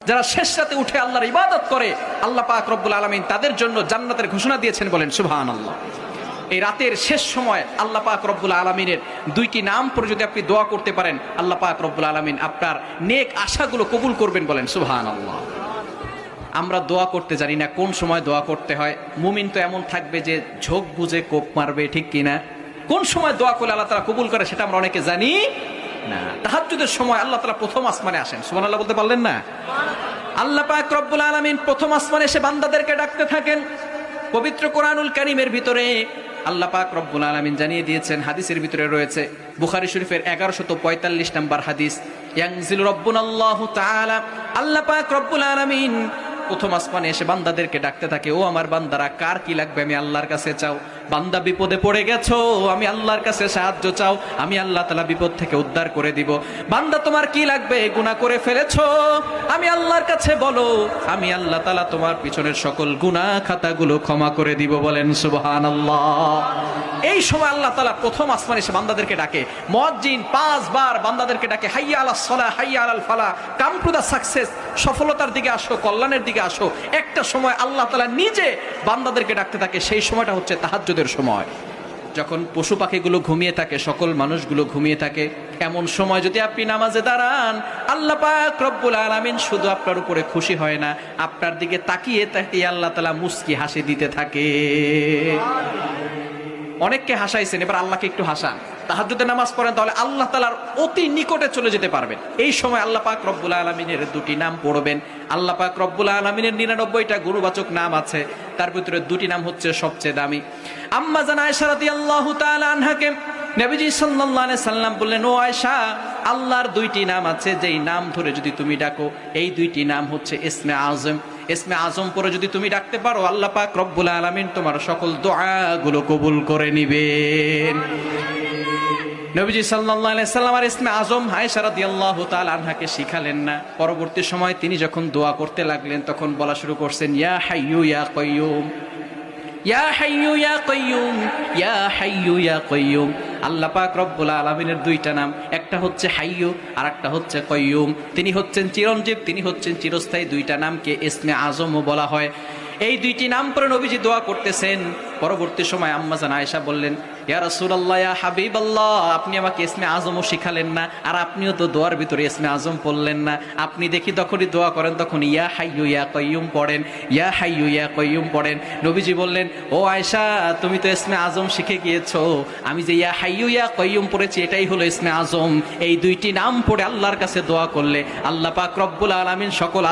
যারা শেষ রাতে উঠে আল্লাহর ইবাদত করে, আল্লাহ পাক রব্বুল আলামিন তাদের জন্য জান্নাতের ঘোষণা দিয়েছেন, বলেন সুবহানাল্লাহ। এই রাতের শেষ সময় আল্লাহ পাক রব্বুল আলামিনের দুইটি নাম পড়ে যদি আপনি দোয়া করতে পারেন, আল্লাহ পাক রব্বুল আলামিন আপনার নেক আশাগুলো কবুল করবেন, বলেন সুবহানাল্লাহ। আমরা দোয়া করতে জানি না কোন সময় দোয়া করতে হয়। মুমিন তো এমন থাকবে যে ঝোঁক বুঝে কোপ মারবে, ঠিক কিনা? কোন সময় দোয়া করলে আল্লাহ তাআলা কবুল করে সেটা আমরা অনেকে জানি না। তাহাজ্জুদের সময় আল্লাহ তাআলা প্রথম আসমানে আসেন, সুবহানাল্লাহ বলতে পারলেন না? আল্লাহ পাক রব্বুল আলামিন প্রথম আসমানে এসে বান্দাদেরকে ডাকতে থাকেন। পবিত্র কোরআনুল কারীমের ভিতরে আল্লাহ পাক রব্বুল আলামিন জানিয়ে দিয়েছেন, হাদিসের ভিতরে রয়েছে, বুখারী শরীফের 1145 নম্বর হাদিস, ইয়ানজিলু রাব্বুনাল্লাহু তাআলা, আল্লাহ পাক রব্বুল আলামিন প্রথম আসমানে এসে বান্দাদেরকে ডাকতে থাকে, ও আমার বান্দারা, কার কি লাগবে আমি আল্লাহর কাছে চাও। বান্দা বিপদে পড়ে গেছো, আমি আল্লাহর কাছে সাহায্য চাও, আমি আল্লাহ তাআলা বিপদ থেকে উদ্ধার করে দিব। বান্দা তোমার কি লাগবে, গুনাহ করে ফেলেছো, আমি আল্লাহর কাছে বলো, আমি আল্লাহ তাআলা তোমার পিছনের সকল গুনাহ খাতাগুলো ক্ষমা করে দিব, বলেন সুবহানাল্লাহ। এই সময় আল্লাহ তাআলা প্রথম আসমানে এসে বান্দাদেরকে ডাকে। মুয়াজ্জিন 5 বার বান্দাদেরকে ডাকে, হাইয়া আলাস সালাহ, হাইয়া আলাল ফালাহ, কাম টু দা সাকসেস, সফলতার দিকে আসো, কল্যাণের দিকে আসো। একটা সময় আল্লাহ তাআলা নিজে বান্দাদেরকে ডাকতে থাকে, সেই সময়টা হচ্ছে তাহাজ্জুদের সময়, যখন পশু পাখিগুলো ঘুমিয়ে থাকে, সকল মানুষগুলো ঘুমিয়ে থাকে। এমন সময় যদি আপনি নামাজে দাঁড়ান, আল্লাহ পাক রব্বুল আলামিন শুধু আপনার উপরে খুশি হয় না, আপনার দিকে তাকিয়ে তাকিয়ে আল্লাহ তাআলা মুস্কি হাসি দিতে থাকে। অনেককে হাসাইছেন, এবার আল্লাহকে একটু হাসান। তাহাজ্জুদের নামাজ পড়েন, তাহলে আল্লাহ তাআলার অতি নিকটে চলে যেতে পারবেন। এই সময় আল্লাহ পাক রব্বুল আলামিনের দুটি নাম পড়বেন। আল্লাহ পাক রব্বুল আলামিনের 99টা গুণবাচক নাম আছে, তার ভিতরে দুটি নাম হচ্ছে সবচেয়ে দামি। আম্মা জান আয়েশা রাদিয়াল্লাহু তাআলা আনহাকে নবীজি সাল্লাল্লাহু আলাইহি সাল্লাম বললেন, ও আয়েশা, আল্লাহর দুইটি নাম আছে, যেই নাম ধরে যদি তুমি ডাকো, এই দুইটি নাম হচ্ছে ইসমে আজম। ইসমে আজম পরে যদি তুমি ডাকতে পারো, আল্লাহ পাক রব্বুল আলামিন তোমার সকল দোয়াগুলো কবুল করে নিবেন। নবীজি সাল্লাল্লাহু আলাইহি সাল্লাম আর ইসমে আজম আয়েশা রাদিয়াল্লাহু তাআলা আনহাকে শিখালেন না। পরবর্তী সময় তিনি যখন দোয়া করতে লাগলেন, তখন বলা শুরু করছেন, ইয়া হাইয়ু ইয়া কাইয়ুম, ইয়া হাইয়ু ইয়া কাইয়ুম, ইয়া হাইয়ু ইয়া কাইয়ুম। আল্লাহ পাক রব্বুল আলামিনের দুইটা নাম, একটা হচ্ছে হাইয়ু আর একটা হচ্ছে কাইয়ুম। তিনি হচ্ছেন চিরঞ্জীব, তিনি হচ্ছেন চিরস্থায়ী। দুইটা নামকে ইসমে আজমও বলা হয়। এই দুইটি নাম পরে নবীজি দোয়া করতেছেন। পরবর্তী সময় আম্মা জান আয়েশা বললেন, ইয়া রাসূলুল্লাহ, ইয়া হাবিবাল্লাহ, আপনি আমাকে ইসমে আজমও শিখালেন না, আর আপনিও তো দোয়ার ভিতরে ইসমে আজম পড়লেন না। আপনি দেখি যখনই দোয়া করেন তখন ইয়া হাইয়ু ইয়া কাইয়ুম পড়েন, ইয়া হাইয়ু ইয়া কাইয়ুম পড়েন। নবীজি বললেন, ও আয়েশা, তুমি তো ইসমে আজম শিখে গিয়েছো, আমি যে ইয়া হাইয়ু ইয়া কাইয়ুম পড়েছি এটাই হলো ইসমে আজম। এই দুইটি নাম পড়ে আল্লাহর কাছে দোয়া করলে আল্লাহ পাক রব্বুল আলামিন সকল